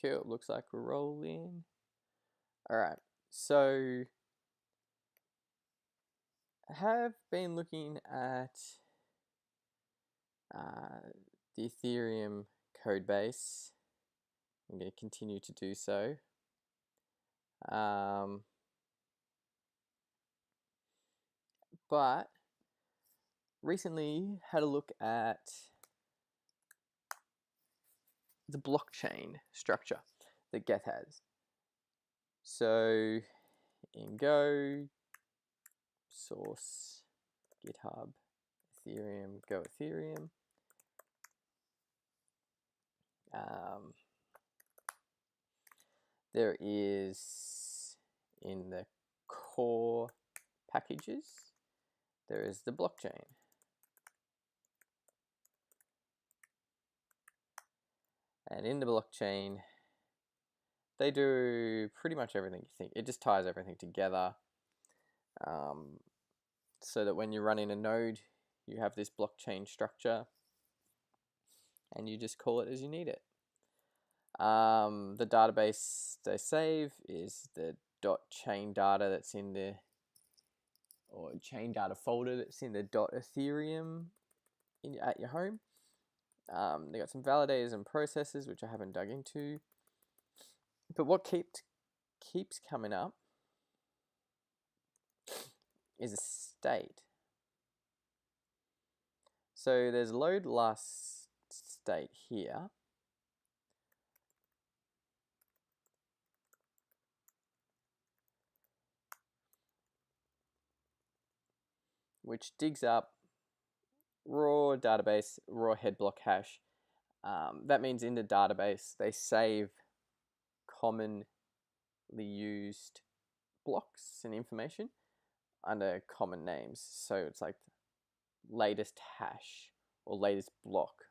Cool, looks like we're rolling. Alright, so I have been looking at the Ethereum Codebase. I'm going to continue to do so. But recently had a look at the blockchain structure that Geth has. So in Go, source, GitHub, Ethereum, Go-Ethereum. There is, in the core packages, there is the blockchain. And in the blockchain, they do pretty much everything you think. It just ties everything together so that when you're running a node, you have this blockchain structure and you just call it as you need it. The database they save is the .chain data that's in the, or chain data folder that's in the .Ethereum at your home. They got some validators and processes which I haven't dug into. But what keeps coming up is a state. So there's LoadLastState here. Which digs up raw database, raw head block hash. That means in the database they save commonly used blocks and information under common names. So it's like latest hash or latest block.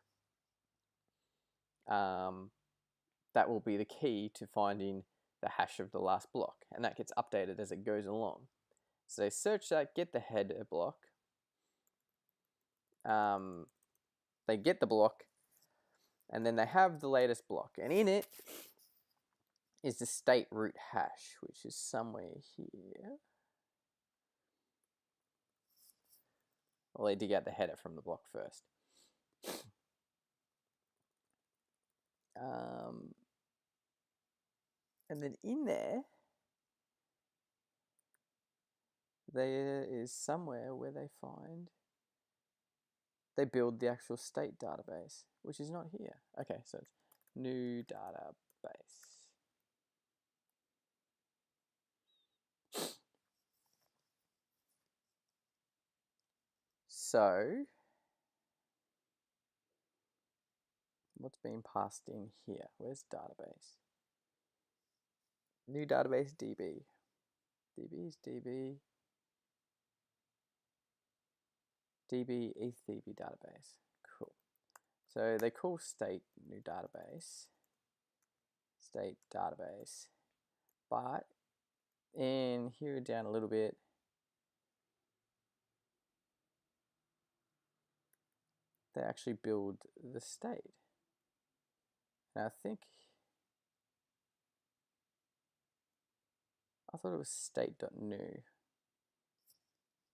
That will be the key to finding the hash of the last block, and that gets updated as it goes along. So they search that, get the header block. They get the block, and then they have the latest block, and in it is the state root hash, which is somewhere here. Well, they dig out the header from the block first. And then in there is somewhere where they build the actual state database, which is not here. Okay, so it's new database. So what's being passed in here? Where's database? New database DB. DB is DB. DB ETHDB database. Cool. So they call State.New database state database, but in here down a little bit, they actually build the state. And I thought it was State.New.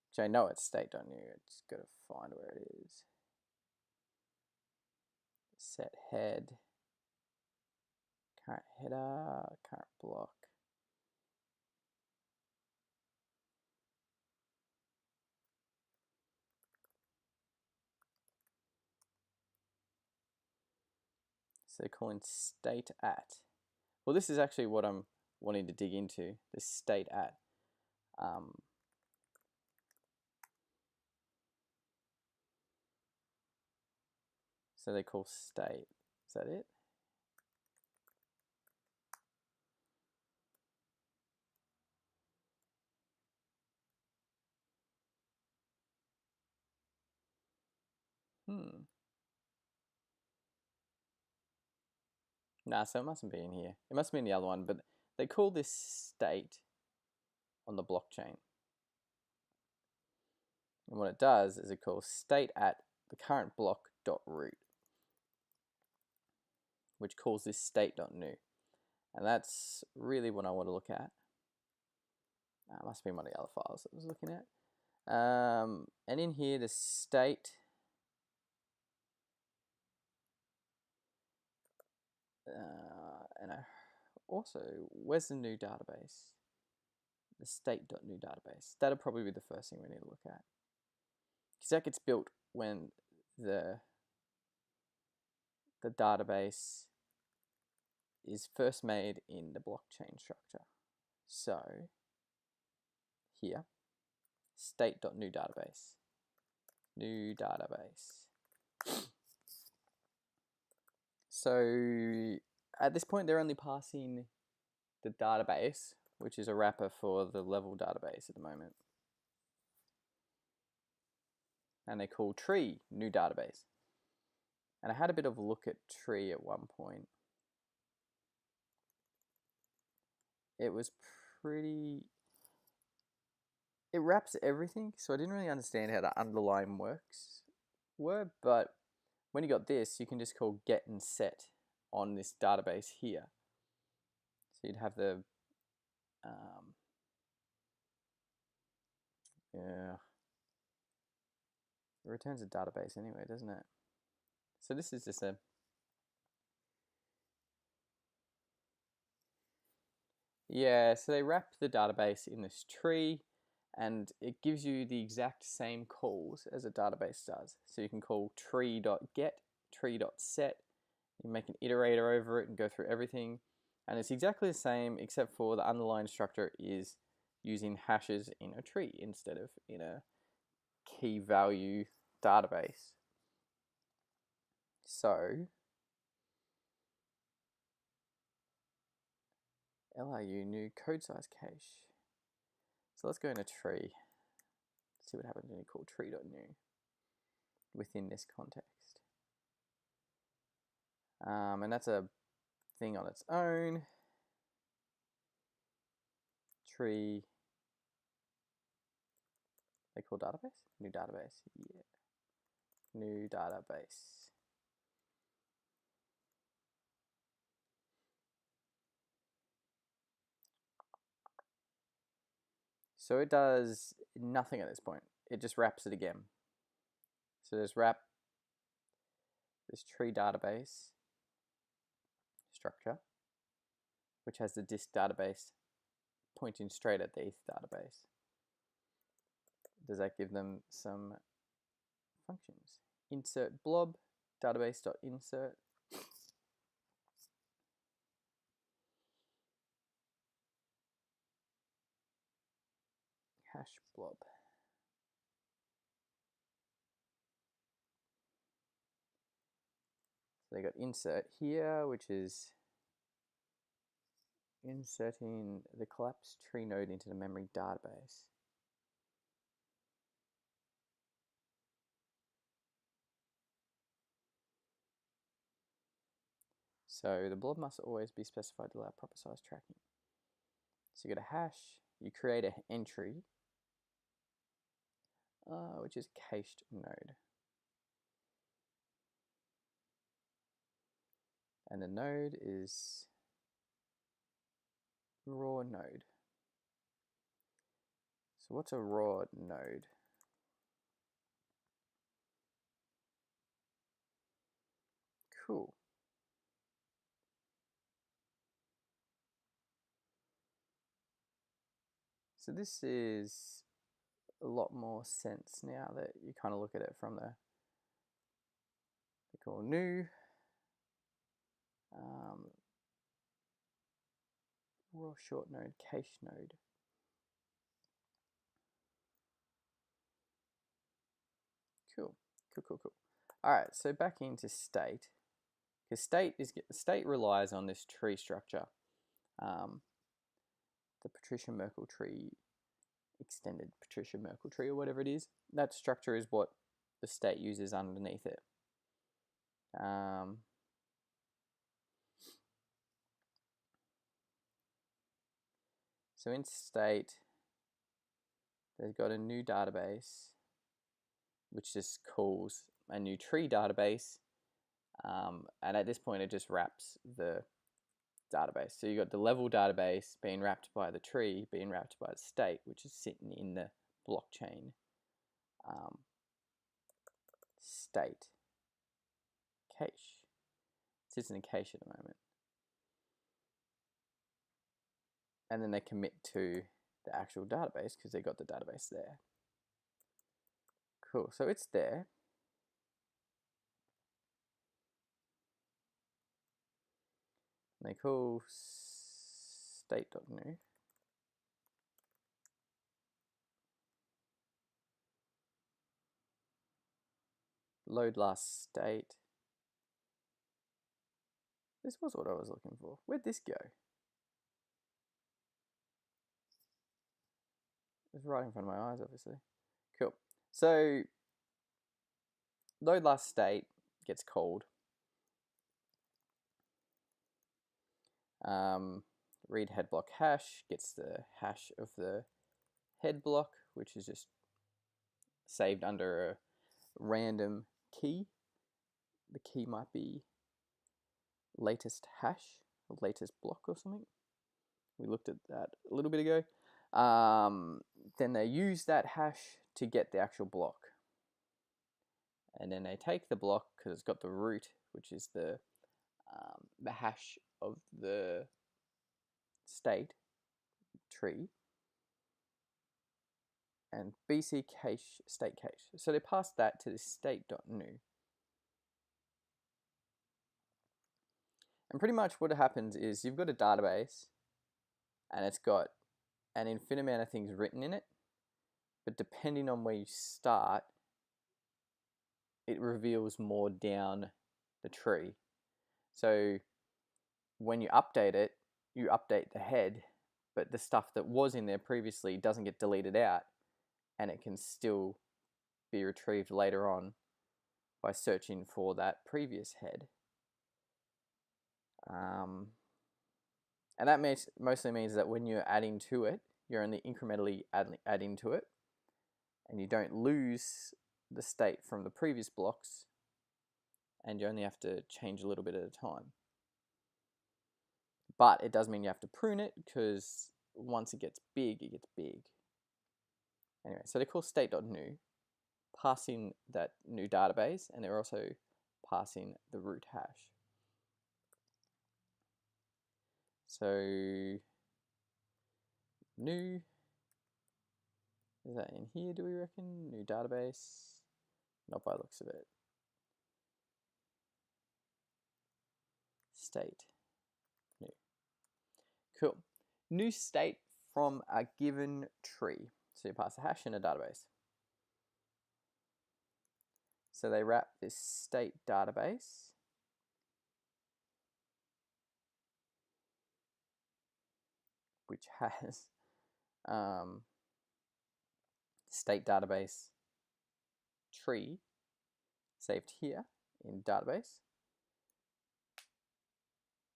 Which I know it's State.New. It's got to find where it is. Set head. Current header. Current block. So they're calling state at. Well, this is actually what I'm wanting to dig into. This state at. So they call state. Is that it? Nah, so it mustn't be in here. It must be in the other one, but they call this state on the blockchain. And what it does is it calls state at the current block.root, which calls this State.New. And that's really what I want to look at. Must be one of the other files that I was looking at. And in here, the state and also, where's the new database? The State.New database. That'll probably be the first thing we need to look at, because that gets built when the database is first made in the blockchain structure. So here, State.New database, new database. So at this point, they're only passing the database, which is a wrapper for the level database at the moment. And they call tree new database. And I had a bit of a look at tree at one point. It was pretty... It wraps everything, so I didn't really understand how the underlying works were, but when you got this, you can just call get and set on this database here. So you'd have the yeah, it returns a database anyway, doesn't it? So this is just a so they wrap the database in this tree, and it gives you the exact same calls as a database does. So you can call tree.get, tree.set, you make an iterator over it and go through everything, and it's exactly the same except for the underlying structure is using hashes in a tree instead of in a key value database. So LRU new code size cache. So let's go in a tree, see what happens when you call tree.new within this context. And that's a thing on its own. Tree, they call database? New database, yeah. New database. So it does nothing at this point. It just wraps it again. So there's wrap this tree database structure, which has the disk database pointing straight at the ETH database. Does that give them some functions? Insert blob, database.insert. Hash blob. So they got insert here, which is inserting the collapsed tree node into the memory database. So the blob must always be specified to allow proper size tracking. So you get a hash, you create an entry, which is cached node. And the node is raw node. So what's a raw node? Cool. So this is a lot more sense now that you kind of look at it from the they call new raw short node, cache node. Cool. All right, so back into state, because state relies on this tree structure, the Patricia Merkle tree, extended Patricia Merkle tree, or whatever it is. That structure is what the state uses underneath it. So in state, they've got a new database, which just calls a new tree database, and at this point it just wraps the database. So you got the level database being wrapped by the tree, being wrapped by the state, which is sitting in the blockchain state cache. It sits in a cache at the moment. And then they commit to the actual database because they got the database there. Cool, so it's there. And they call State.New. LoadLastState. This was what I was looking for. Where'd this go? It's right in front of my eyes, obviously. Cool. So LoadLastState gets called. Read head block hash gets the hash of the head block, which is just saved under a random key. The key might be latest hash or latest block or something. We looked at that a little bit ago. Then they use that hash to get the actual block. And then they take the block because it's got the root, which is the hash of the state tree, and BC cache, state cache. So they pass that to the State.New. And pretty much what happens is you've got a database and it's got an infinite amount of things written in it, but depending on where you start, it reveals more down the tree. So when you update it, you update the head, but the stuff that was in there previously doesn't get deleted out, and it can still be retrieved later on by searching for that previous head. And that mostly means that when you're adding to it, you're only incrementally adding to it, and you don't lose the state from the previous blocks, and you only have to change a little bit at a time. But it does mean you have to prune it, because once it gets big, it gets big. Anyway, so they call State.New, passing that new database, and they're also passing the root hash. So new, is that in here, do we reckon? New database, not by the looks of it. State.New. Cool. New state from a given tree. So you pass a hash in a database. So they wrap this state database which has state database tree saved here in database.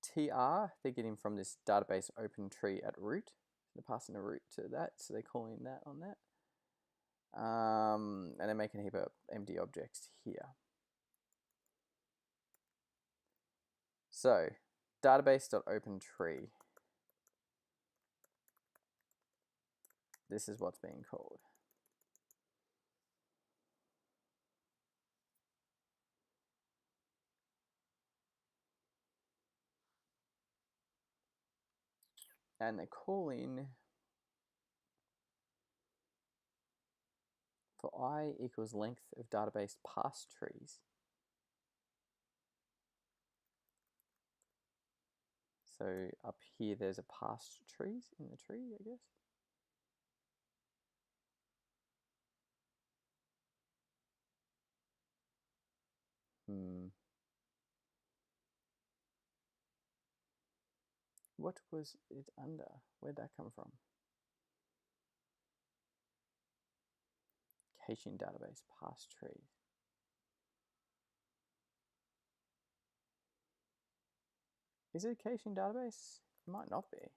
TR, they're getting from this database open tree at root. They're passing a root to that, so they're calling that on that. And they're making a heap of empty objects here. So, database.openTree. This is what's being called. And they're calling for I equals length of database pass trees. So up here there's a pass trees in the tree, I guess. What was it under? Where'd that come from? Caching database pass tree. Is it a caching database? It might not be.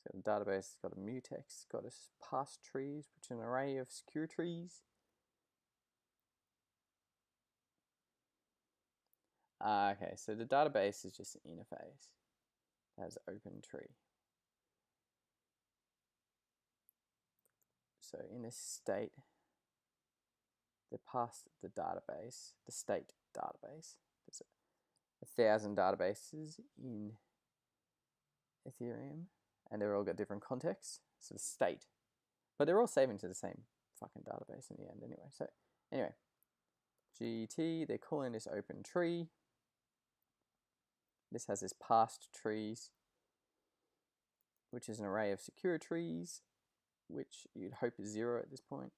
So the database has got a mutex, got a pass trees, which is an array of secure trees. Okay, so the database is just an interface. It has open tree. So in this state, they pass the database, the state database. There's 1,000 databases in Ethereum, and they're all got different contexts. So the state, but they're all saving to the same fucking database in the end anyway. So anyway, GT, they're calling this open tree. This has this passed trees, which is an array of secure trees, which you'd hope is 0 at this point.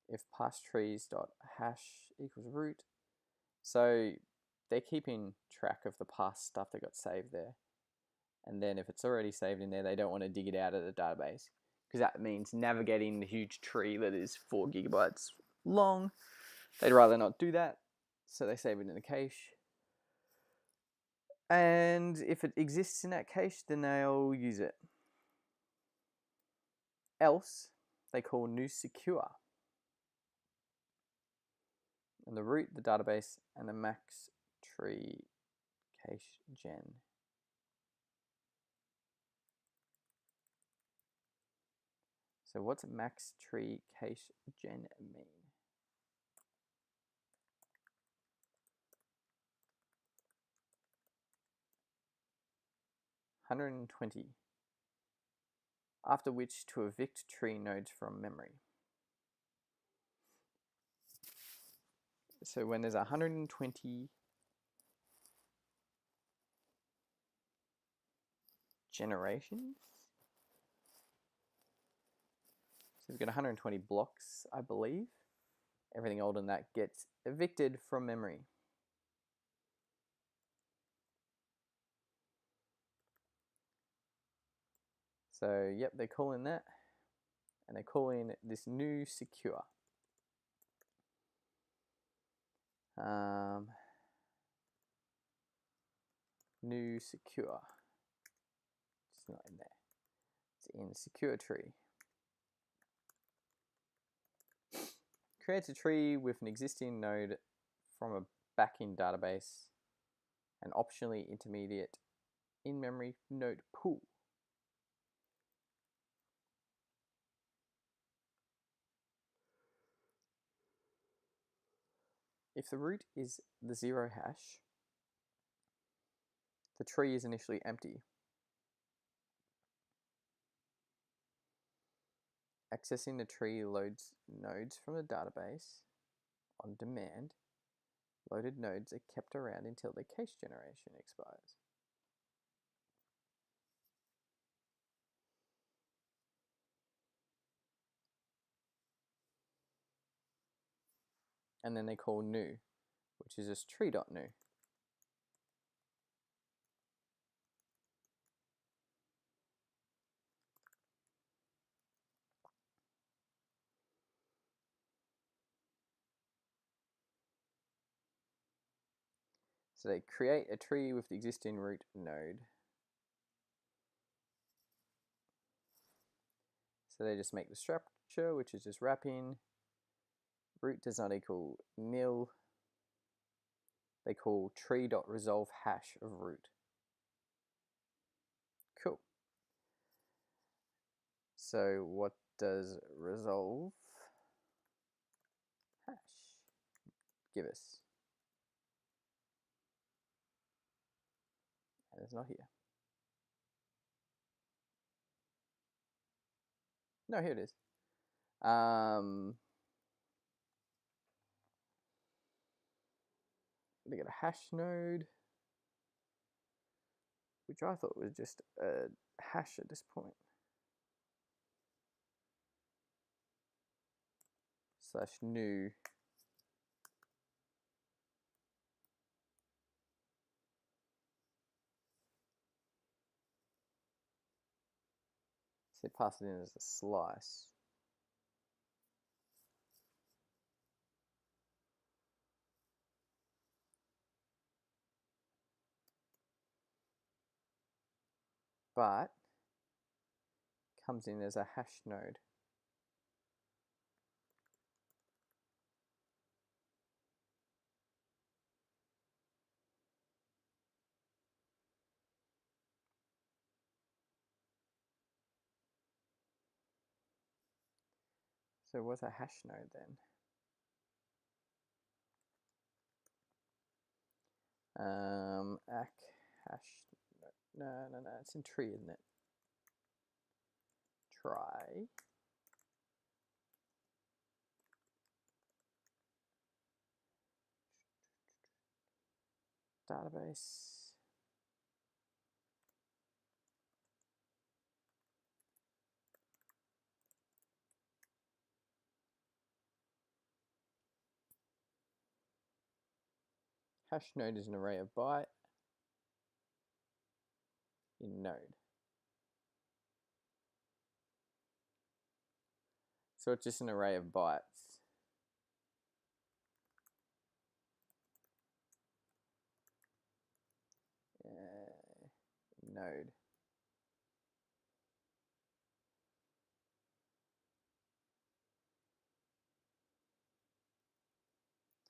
If passed trees dot hash equals root, so they're keeping track of the past stuff that got saved there, and then if it's already saved in there, they don't want to dig it out of the database, because that means navigating the huge tree that is 4 gigabytes long. They'd rather not do that, so they save it in the cache. And if it exists in that cache, then they'll use it. Else, they call new secure. And the root, the database, and the max tree cache gen. So what's max tree cache gen mean? $120. After which to evict tree nodes from memory. So when there's 120 generations, so we've got 120 blocks, I believe. Everything older than that gets evicted from memory. So yep, they call in that, and they call in this new secure. New secure. It's not in there. It's in secure tree. Creates a tree with an existing node from a backing database and optionally intermediate in-memory node pool. If the root is the 0 hash, the tree is initially empty. Accessing the tree loads nodes from the database on demand. Loaded nodes are kept around until the cache generation expires. And then they call new, which is just tree.new. So they create a tree with the existing root node. So they just make the structure, which is just wrapping. Root does not equal nil. They call tree.resolve hash of root. Cool. So what does resolve hash give us? And it's not here. No, here it is. They got a hash node, which I thought was just a hash at this point. Slash new. So pass it in as a slice. But comes in as a hash node. So what's a hash node then? Hash, no, it's in tree, isn't it? Try. Database. Hash node is an array of byte in node. So it's just an array of bytes. Node.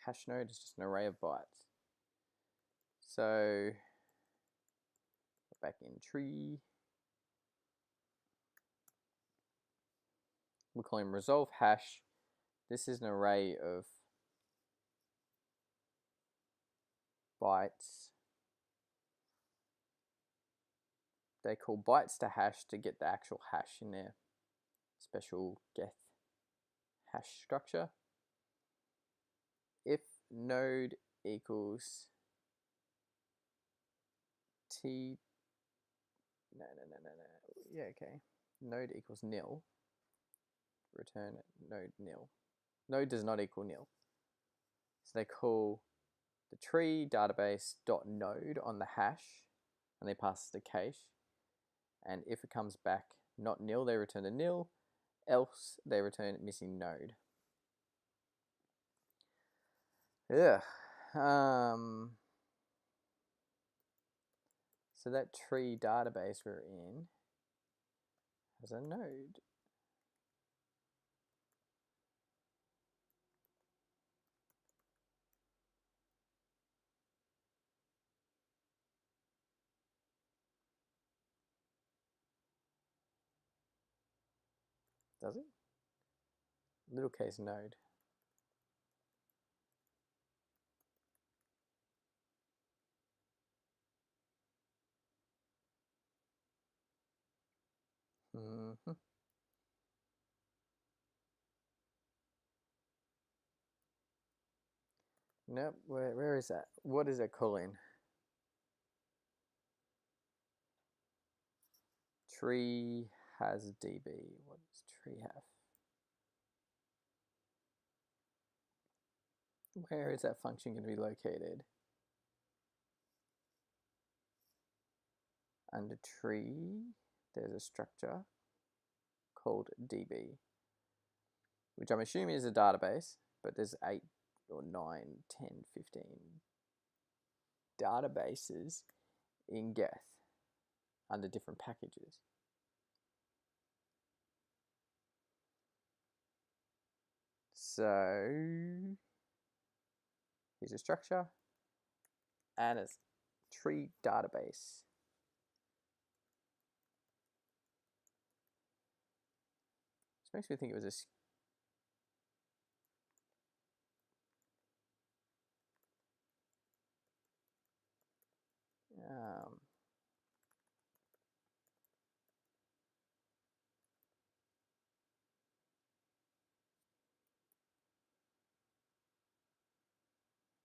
Hash node is just an array of bytes. So back in tree, we'll call him resolve hash. This is an array of bytes. They call bytes to hash to get the actual hash in their special Geth hash structure. If node equals t, no, yeah, okay. Node equals nil, return node nil. Node does not equal nil. So they call the tree database.node on the hash, and they pass the cache. And if it comes back not nil, they return a nil, else they return missing node. Yeah. So that tree database we're in has a node. Does it? Little case node. Nope, where is that? What is it calling? Tree has DB. What does tree have? Where is that function going to be located? Under tree, there's a structure called DB, which I'm assuming is a database, but there's 8 or 9, 10, 15 databases in Geth under different packages. So here's a structure and it's tree database. This makes me think it was a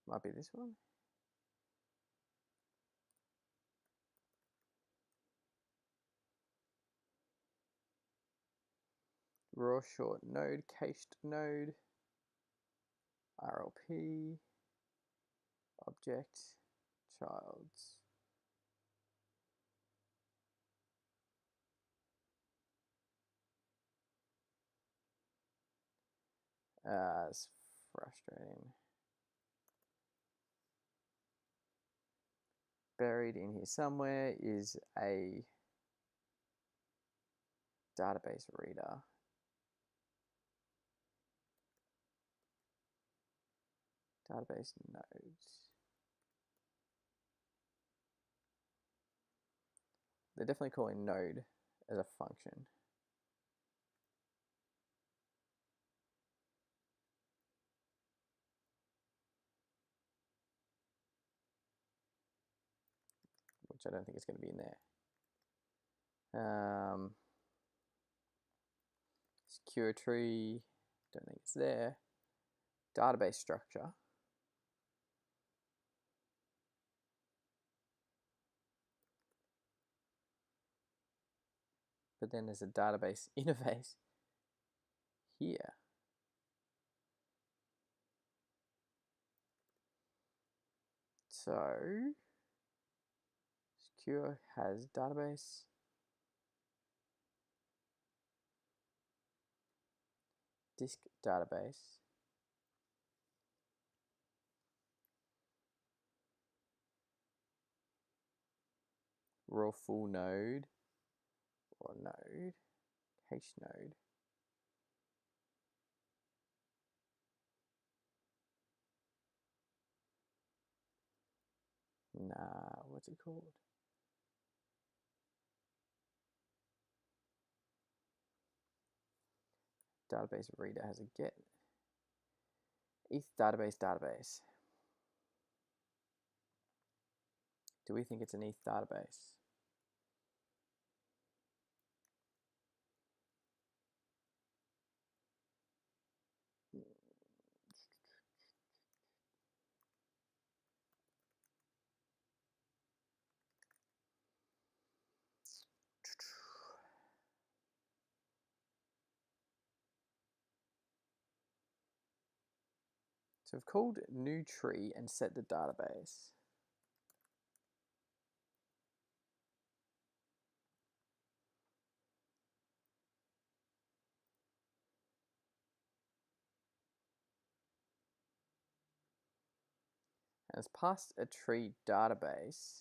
might be this one. Raw short node, cached node, RLP, object, childs. It's frustrating. Buried in here somewhere is a database reader. Database nodes. They're definitely calling node as a function. Which I don't think is going to be in there. Secure tree, don't think it's there. Database structure. But then there's a database interface here. So secure has database. Disk database. Raw full node or node. Cache node. Nah, what's it called? Database reader has a get. ETH database. Do we think it's an ETH database? So I've called new tree and set the database. And it's passed a tree database,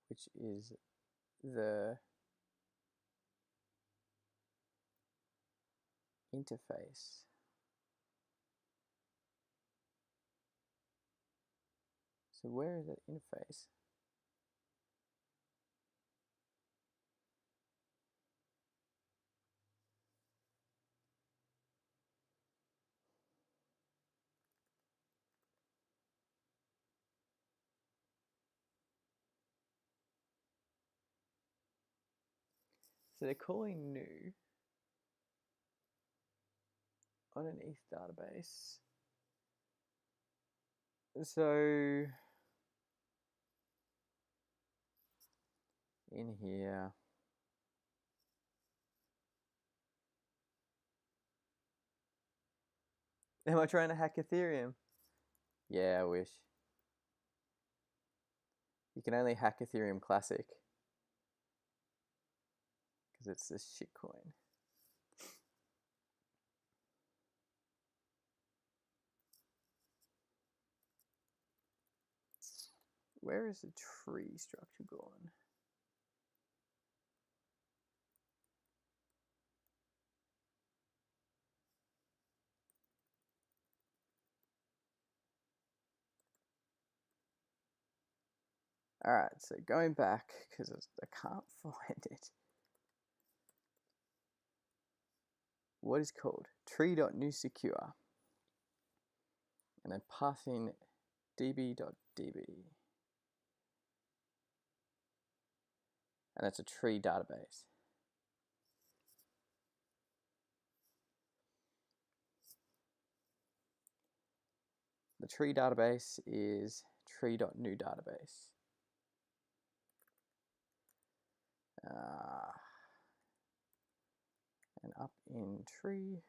which is the interface. So where is that interface? So they're calling new on an ETH database. So in here, am I trying to hack Ethereum? Yeah, I wish. You can only hack Ethereum Classic because it's this shitcoin. Where is the tree structure gone? Alright, so going back, because I can't find it. What is called? Tree.New secure. And then passing db.db. And that's a tree database. The tree database is tree.new database. And up in tree,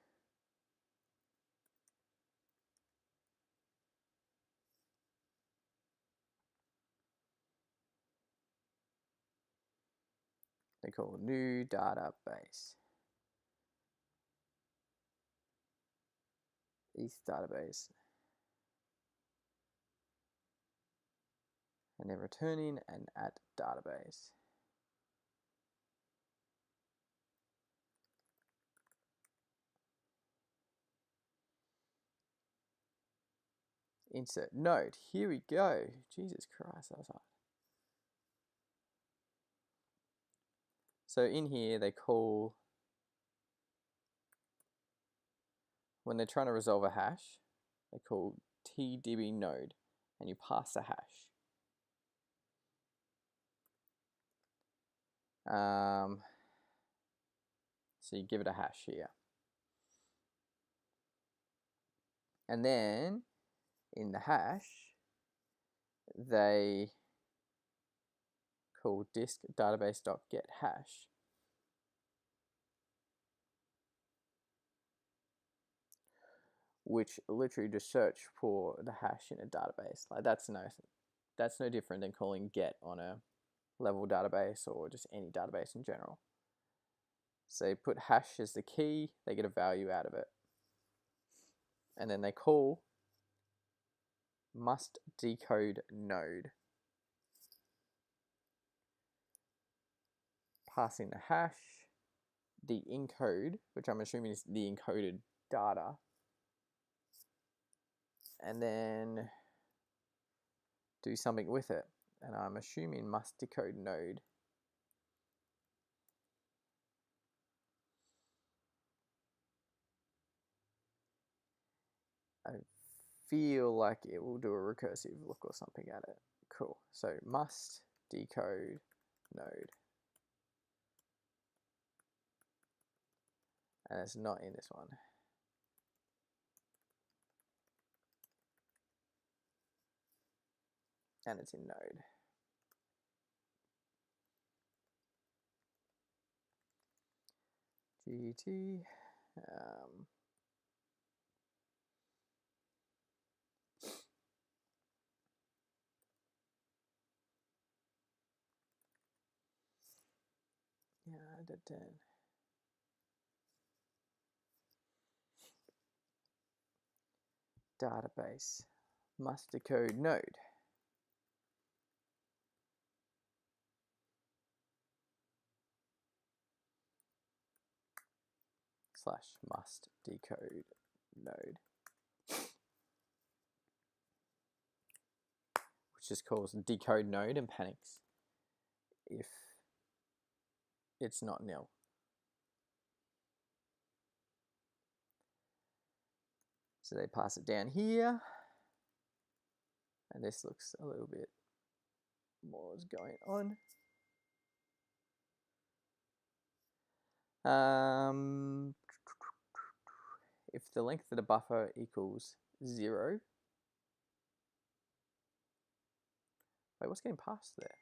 they call new database. ETH database. And they're returning an at database. insert node. Here we go. Jesus Christ, that was hard. So in here they call, when they're trying to resolve a hash, they call TDB node, and you pass the hash. So you give it a hash here. And then in the hash, they call disk database.get hash. Which literally just search for the hash in a database. Like that's no different than calling get on a level database or just any database in general. So they put hash as the key, they get a value out of it. And then they call must decode node, passing the hash, the encode, which I'm assuming is the encoded data, and then do something with it. And I'm assuming must decode node. I feel like it will do a recursive look or something at it. Cool. So must decode node. And it's not in this one. And it's in node. GT. Yeah, I did 10. Database must decode node. Slash must decode node. Which just calls decode node and panics if it's not nil. So they pass it down here. And this looks a little bit more is going on. If the length of the buffer equals 0. Wait, what's getting passed there?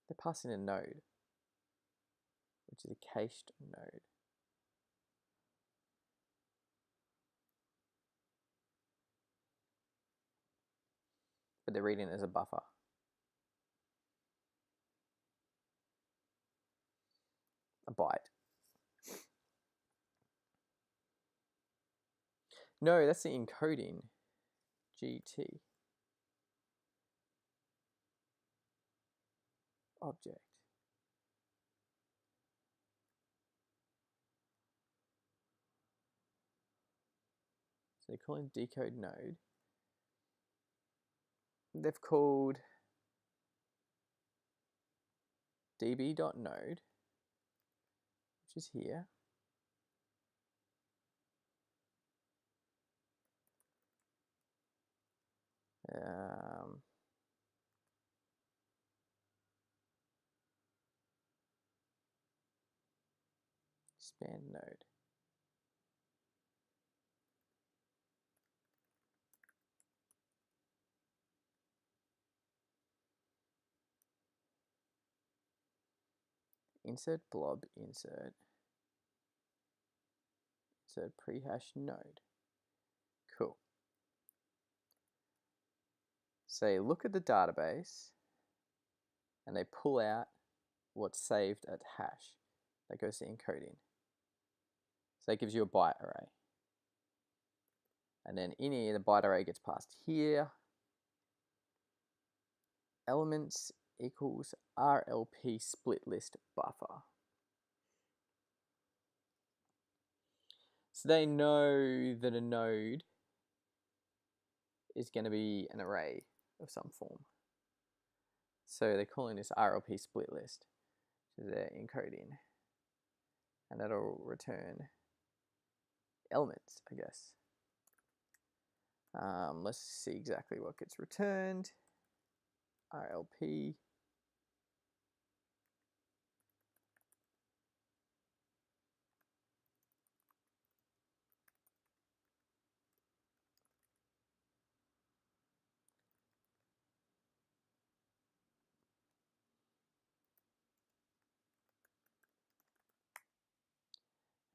They're passing a node, which is a cached node. But they're reading it as a buffer. A byte. No, that's the encoding. GT. Object. So they're calling decode node. They've called db.node, which is here. Span node. Insert blob, insert prehash node. Cool. So look at the database and they pull out what's saved at hash. That goes to encoding. So that gives you a byte array. And then in here, the byte array gets passed here. Elements equals RLP split list buffer. So they know that a node is going to be an array of some form. So they're calling this RLP split list, which is their encoding. And that'll return elements, I guess. Let's see exactly what gets returned. RLP.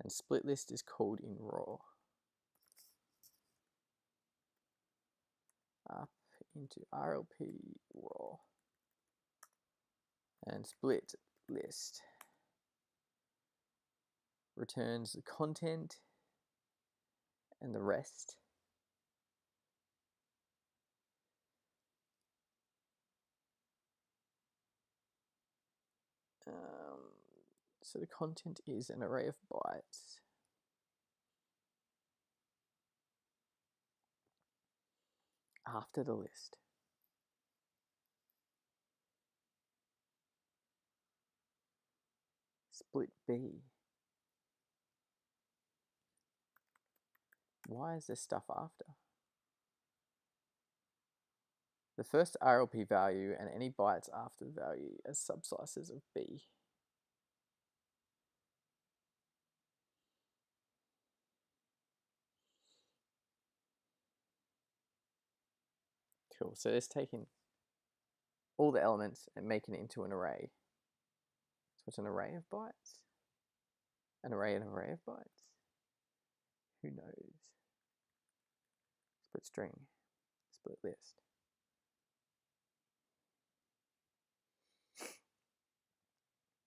And split list is called in raw. Up into RLP raw. And split list returns the content and the rest. So the content is an array of bytes. After the list. Split B. Why is this stuff after? The first RLP value and any bytes after the value as subslices of B. Cool, so it's taking all the elements and making it into an array. So it's an array of bytes? An array of bytes? Who knows? Split string, split list.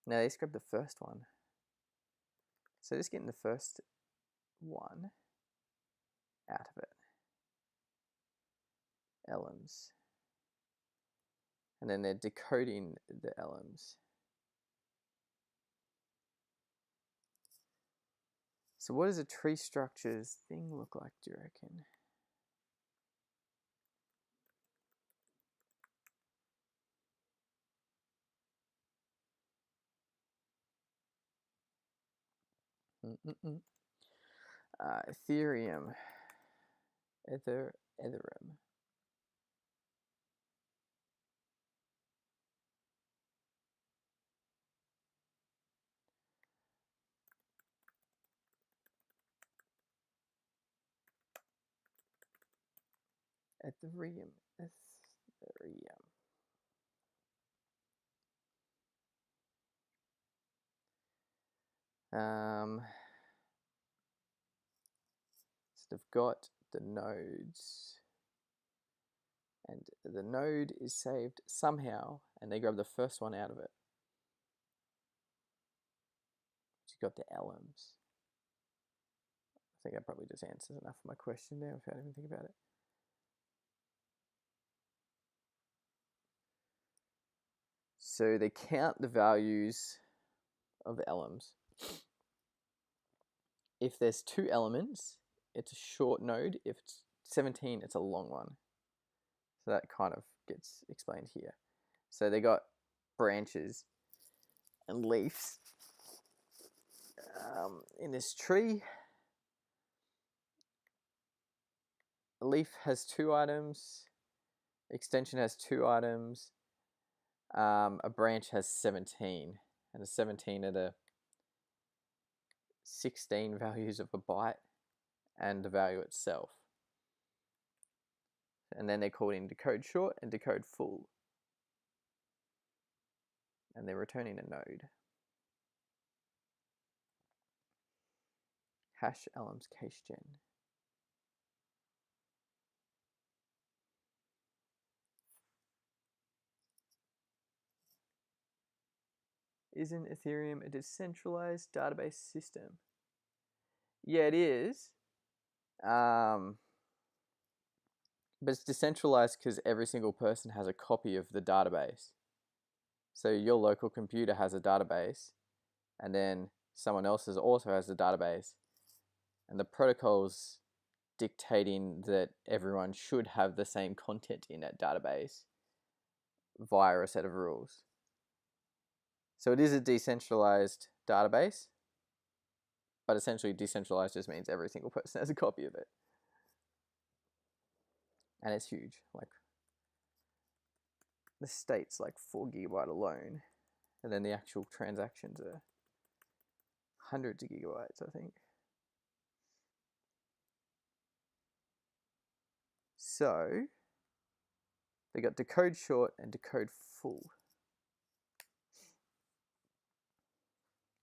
Now let's grab the first one. So just getting the first one out of it. Elams. And then they're decoding the Elams. So what does a tree structures thing look like, do you reckon? Ethereum. Ethereum. Ethereum. So they've got the nodes, and the node is saved somehow, and they grab the first one out of it. So you've got the Elams. I think that probably just answers enough of my question there without even thinking about it. So they count the values of Elams. If there's 2 elements, it's a short node. If it's 17, it's a long one. So that kind of gets explained here. So they got branches and leaves in this tree. A leaf has 2 items. Extension has 2 items. A branch has 17. And the 17 are the 16 values of a byte and the value itself. And then they're called in decode short and decode full. And they're returning a node. Hash Elams case gen. Isn't Ethereum a decentralized database system? Yeah, it is. But it's decentralized because every single person has a copy of the database. So your local computer has a database, and then someone else's also has a database, and the protocol's dictating that everyone should have the same content in that database via a set of rules. So it is a decentralized database, but essentially decentralized just means every single person has a copy of it. And it's huge. Like, the state's like 4 GB alone, and then the actual transactions are hundreds of gigabytes, I think. So they got decode short and decode full.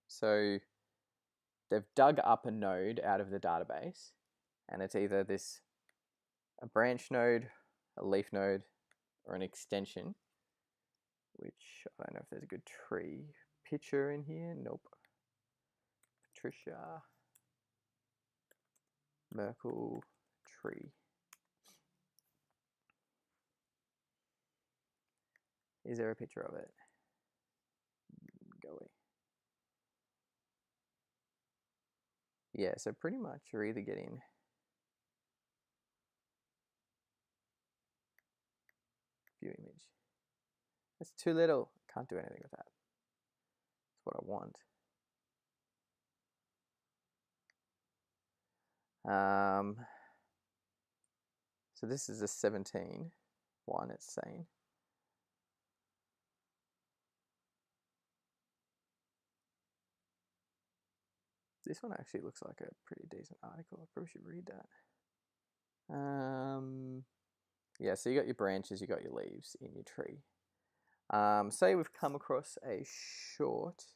So they've dug up a node out of the database, and it's either a branch node, a leaf node, or an extension, which I don't know if there's a good tree picture in here. Nope. Patricia Merkle tree. Is there a picture of it? Go away. Yeah, so pretty much you're either getting view image. That's too little. Can't do anything with that. That's what I want. So this is a 17 one, it's saying. This one actually looks like a pretty decent article. I probably should read that. Yeah, so you got your branches, you got your leaves in your tree. Say we've come across a short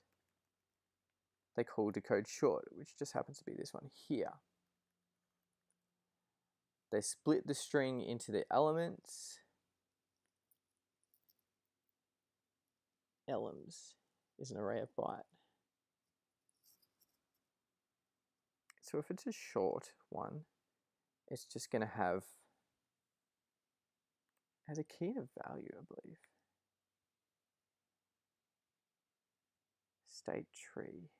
they call decode short, which just happens to be this one here. They split the string into the elements. Elams is an array of byte. So if it's a short one, it's just going to have as a key and a value, I believe. State tree.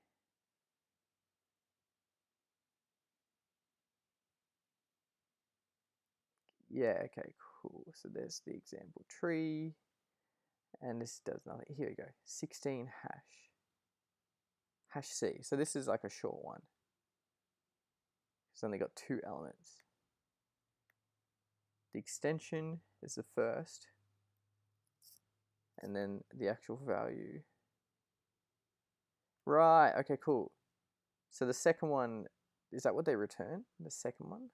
Yeah, okay, cool. So there's the example tree, and this does nothing. Here we go, 16 hash C. So this is like a short one. It's only got 2 elements. The extension is the first, and then the actual value. Right, okay, cool. So the second one, is that what they return? The second one?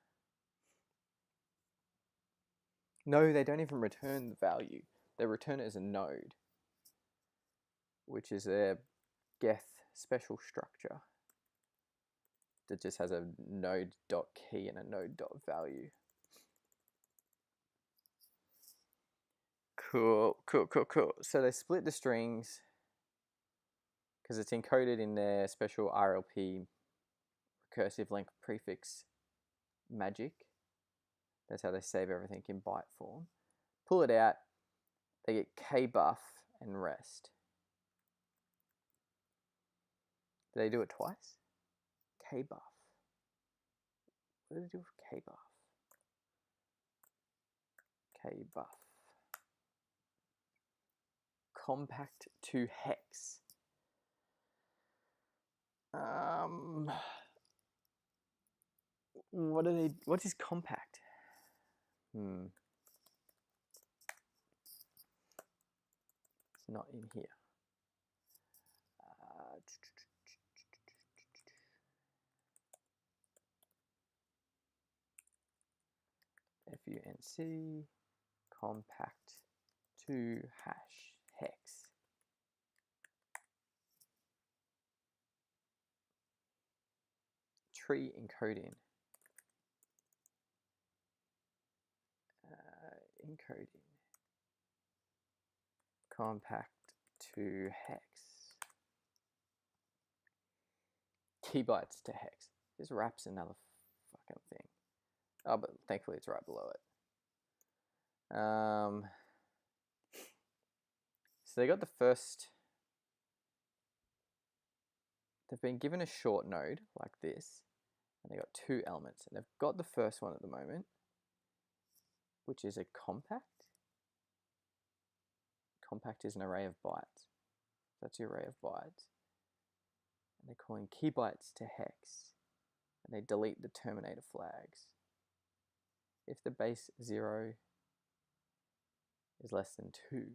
No, they don't even return the value. They return it as a node, which is a Geth special structure that just has a node.key and a node.value. Cool. So they split the strings because it's encoded in their special RLP recursive length prefix magic. That's how they save everything in byte form. Pull it out, they get kbuff and rest. Do they do it twice? Kbuff. What do they do with kbuff? Kbuff. Compact to hex. What is compact? It's not in here. FUNC compact to hash hex. Tree encoding. Encoding. Compact to hex. Key bytes to hex. This wraps another fucking thing. Oh, but thankfully it's right below it. So they got the first. They've been given a short node like this, and they've got two elements, and they've got the first one at the moment, which is a compact. Compact is an array of bytes. That's the array of bytes. And they're calling key bytes to hex, and they delete the terminator flags. If the base 0 is less than 2.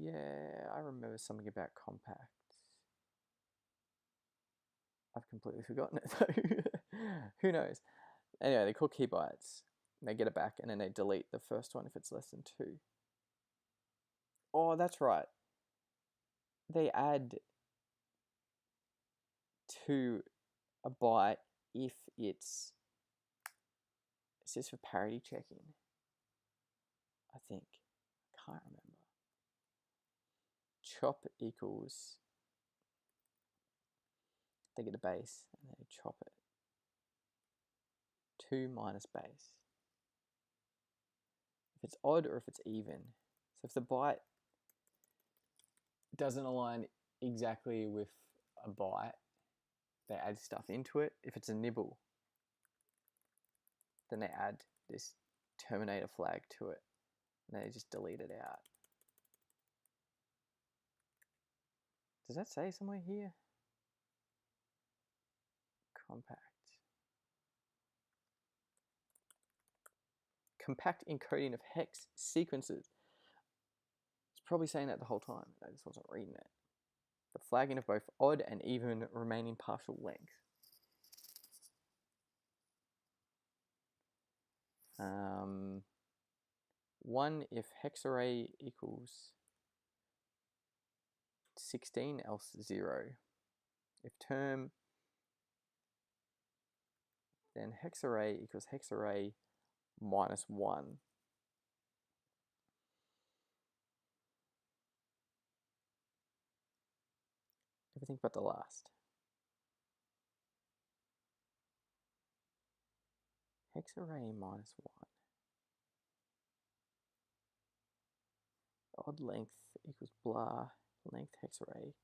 Yeah, I remember something about compact. I've completely forgotten it though. Who knows? Anyway, they call key bytes. They get it back, and then they delete the first one if it's less than 2. Oh, that's right. They add to a byte if it's just for parity checking, I think. I can't remember. Chop equals, they get a base and they chop it. 2 minus base. If it's odd or if it's even. So if the byte doesn't align exactly with a byte, they add stuff into it. If it's a nibble, then they add this terminator flag to it, and they just delete it out. Does that say somewhere here? Compact. Compact encoding of hex sequences. It's probably saying that the whole time. I just wasn't reading it. The flagging of both odd and even remaining partial length. 1 if hex array equals 16, else 0. If term, then hex array equals hex array minus 1. Everything but the last. Hex array minus 1. Odd length equals blah, length hex array.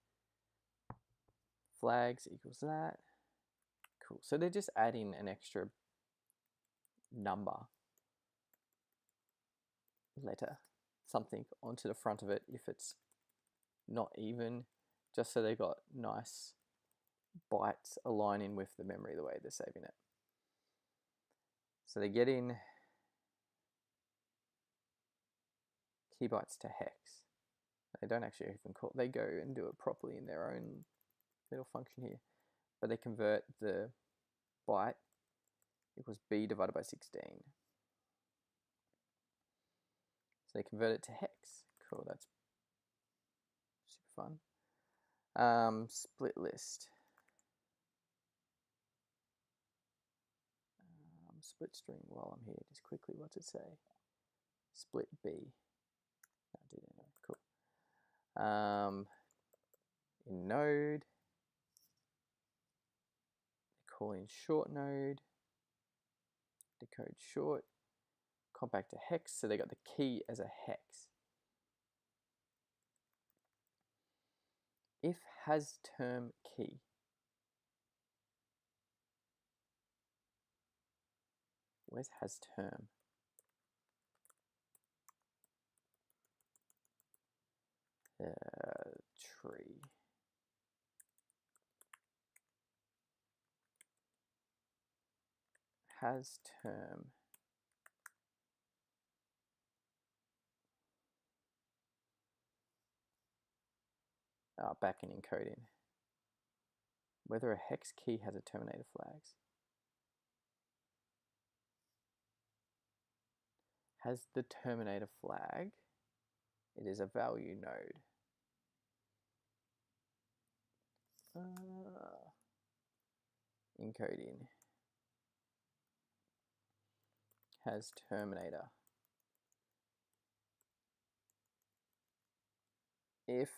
Flags equals that. Cool. So they're just adding an extra number, letter, something onto the front of it if it's not even, just so they got nice bytes aligning with the memory the way they're saving it. So they get in key bytes to hex. They don't actually even call it, they go and do it properly in their own little function here. But they convert the byte equals b divided by 16. So they convert it to hex. Cool, that's super fun. Split list. Split string while I'm here, just quickly, what's it say? Split B. I didn't know, cool. In Node, they call in short node, decode short, compact to hex, so they got the key as a hex. If has term key. Where's has term? Tree. Has term. Back in encoding. Whether a hex key has a terminator flags. Has the terminator flag. It is a value node. Encoding. Has terminator. If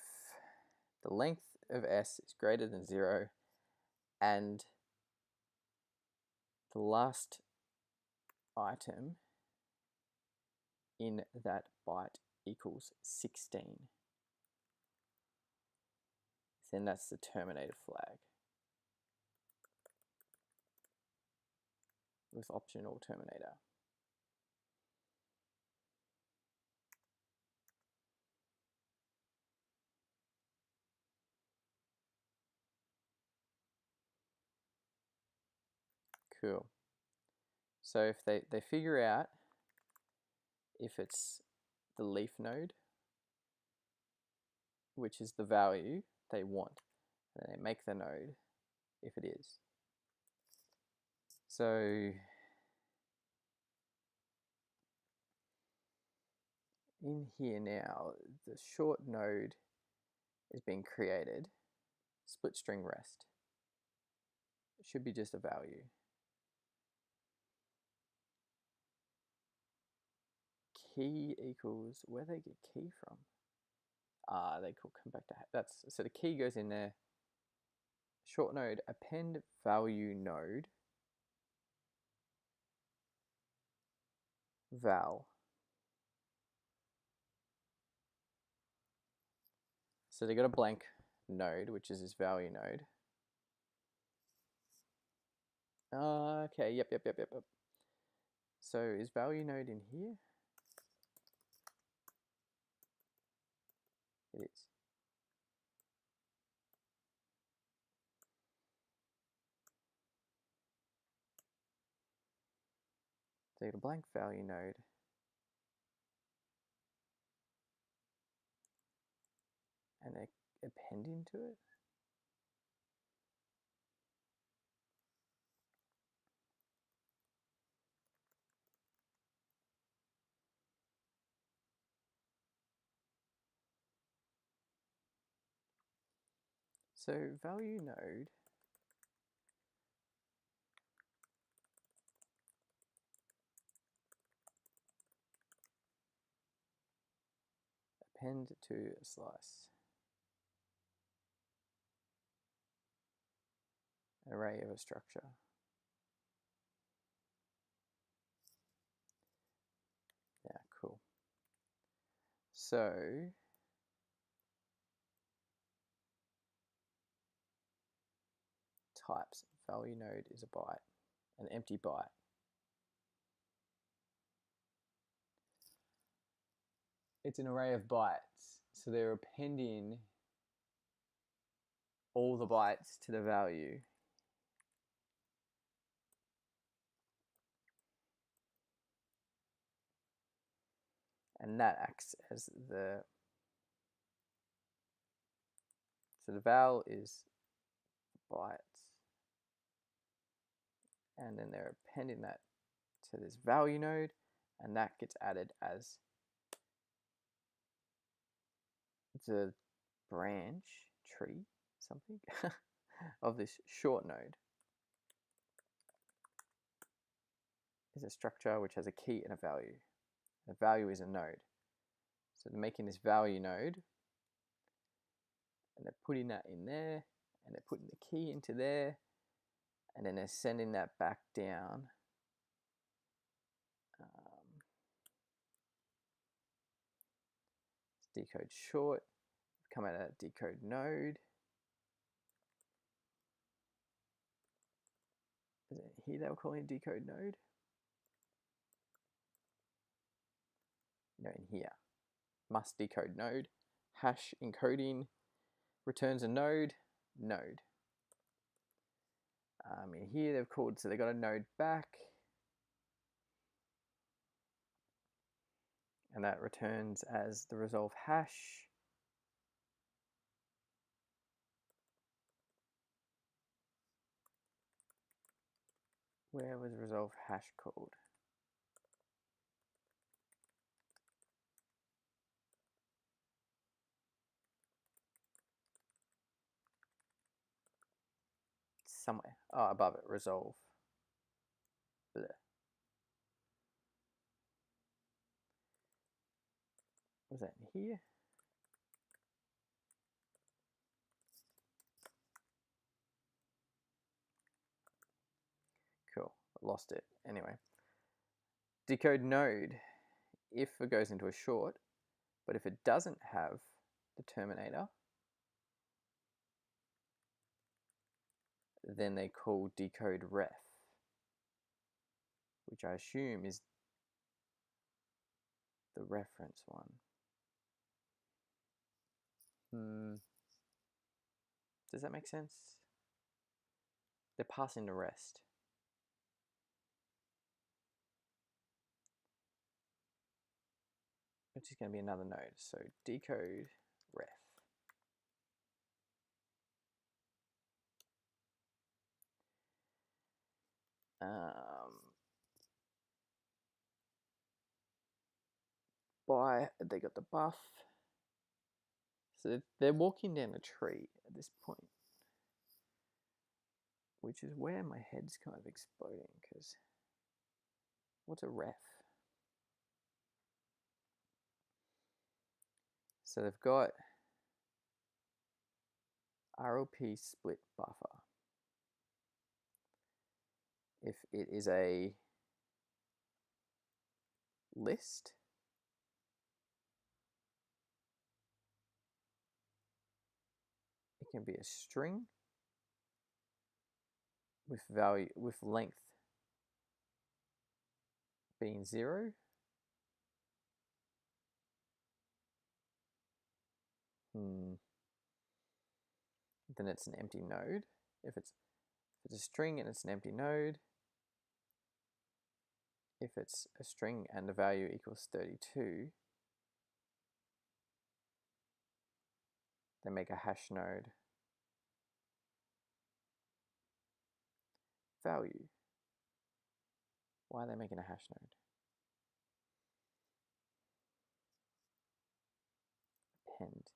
the length of S is greater than 0 and the last item in that byte equals 16, then that's the terminator flag. with optional terminator. Cool. So if they figure out if it's the leaf node, which is the value they want, and then they make the node if it is. So in here now, the short node is being created, split string rest. It should be just a value. Key equals, where they get key from? They could come back to, so the key goes in there. Short node, append value node, val. So they got a blank node, which is this value node. Okay, yep. So is value node in here? It is. So you got a blank value node. And they append into it. So value node append to a slice. Array of a structure. Yeah, cool. So types, value node is a byte, an empty byte. It's an array of bytes, so they're appending all the bytes to the value. And that acts as the, so the val is bytes, and then they're appending that to this value node, and that gets added as the branch tree, something, of this short node. Is a structure which has a key and a value. The value is a node. So they're making this value node, and they're putting that in there, and they're putting the key into there, and then they're sending that back down. Decode short, come out of Decode Node. Is it here they were calling it Decode Node? No, in here. Must decode node. Hash encoding returns a node. Node. In here they've called, so they got a node back. And that returns as the resolve hash. Where was resolve hash called? Somewhere. Oh, above it, resolve. Bleh. Was that in here? Cool, lost it. Anyway. Decode node, if it goes into a short, but if it doesn't have the terminator, then they call decode ref. which I assume is the reference one. Does that make sense? They're passing the rest. Which is going to be another node. So decode ref. They got the buff. So they're walking down a tree at this point, which is where my head's kind of exploding, because what's a ref? So they've got RLP split buffer. If it is a list, it can be a string with value with length being 0. Then it's an empty node. If it's a string and it's an empty node, if it's a string and the value equals 32, they make a hash node value. Why are they making a hash node? Append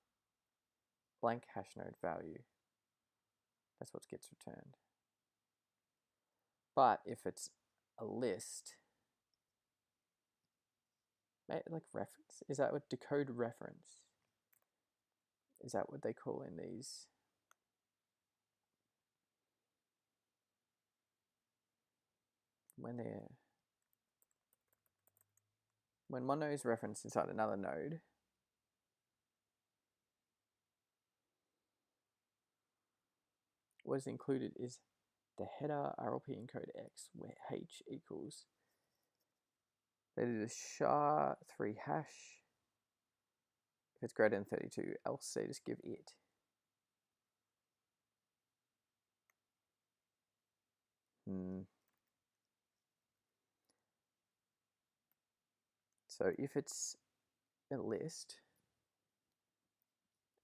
blank hash node value. That's what gets returned. But if it's a list, like reference, is that what decode reference? Is that what they call in these? When one node is referenced inside another node, what is included is the header RLP encode X, where H equals, they do the SHA-3 hash. If it's greater than 32, else they just give it. So if it's a list,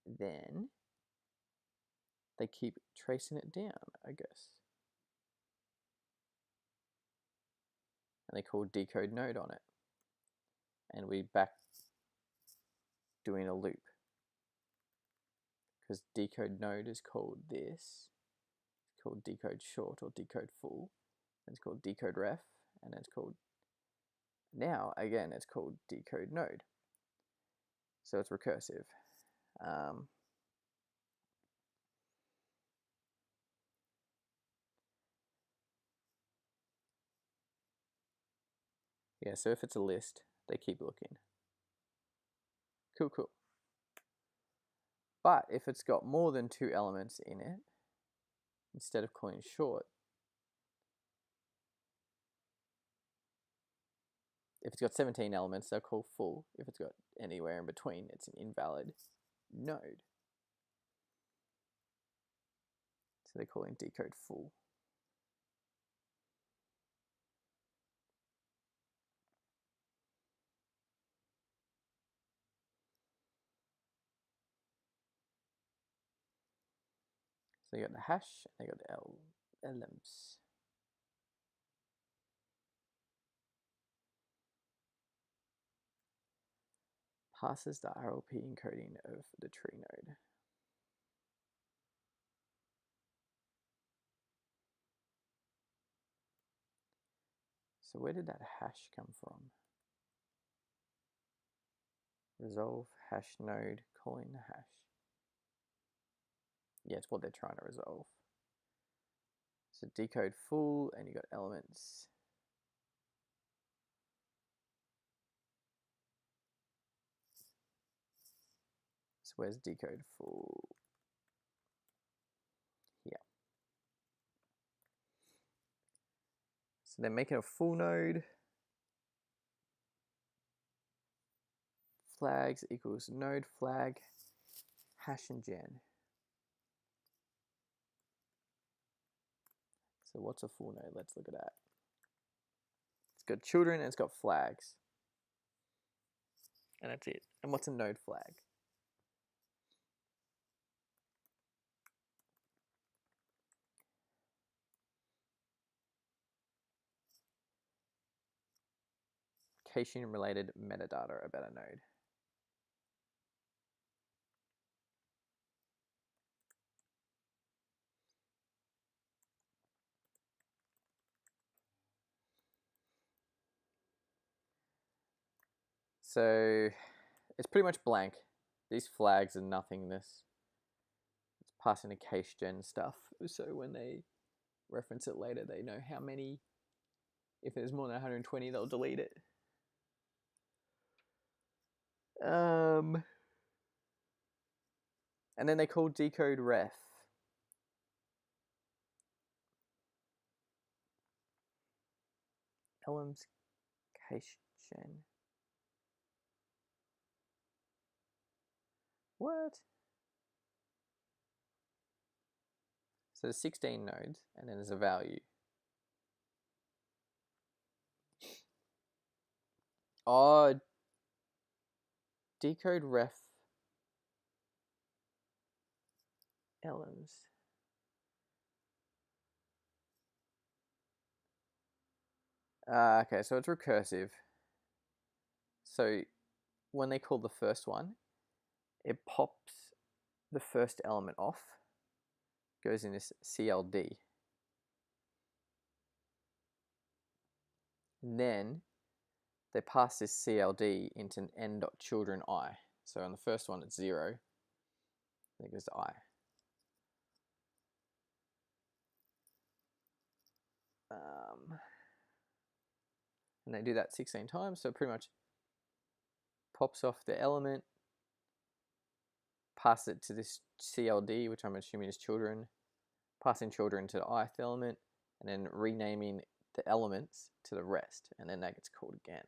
then they keep tracing it down, I guess. And they call Decode Node on it. And we back doing a loop. Because Decode Node is called this. It's called Decode Short or Decode Full. And it's called Decode Ref. And it's called, now again, it's called Decode Node. So it's recursive. Yeah, so if it's a list, they keep looking. Cool, cool. But if it's got more than 2 elements in it, instead of calling short, if it's got 17 elements, they'll call full. If it's got anywhere in between, it's an invalid node. So they're calling decode full. So you got the hash, and they got the Elams. Passes the RLP encoding of the tree node. So where did that hash come from? Resolve hash node calling the hash. Yeah, it's what they're trying to resolve. So decode full, and you got elements. So where's decode full? Here. So they're making a full node. Flags equals node flag hash and gen. So what's a full node? Let's look at that. It's got children and it's got flags. And that's it. And what's a node flag? Location related metadata about a node. So it's pretty much blank. These flags are nothingness. It's passing a cache gen stuff. So when they reference it later, they know how many. If there's more than 120, they'll delete it. And then they call decode ref. Elams cache gen. What? So there's 16 nodes, and then there's a value. Oh, decode ref Elams. Okay, so it's recursive. So when they call the first one, it pops the first element off, goes in this CLD. And then they pass this CLD into an n.children_i. So on the first one, it's 0. Then it goes to I. And they do that 16 times, so it pretty much pops off the element, pass it to this CLD, which I'm assuming is children, passing children to the ith element, and then renaming the elements to the rest, and then that gets called again.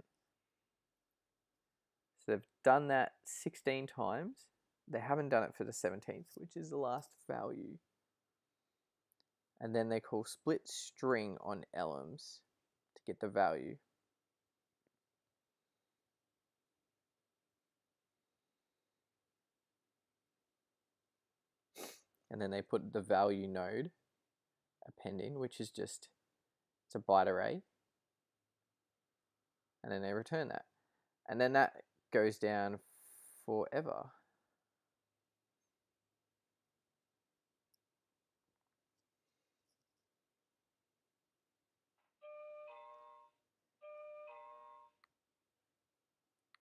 So they've done that 16 times. They haven't done it for the 17th, which is the last value. And then they call split string on Elams to get the value. And then they put the value node appending, which is just, it's a byte array. And then they return that. And then that goes down forever.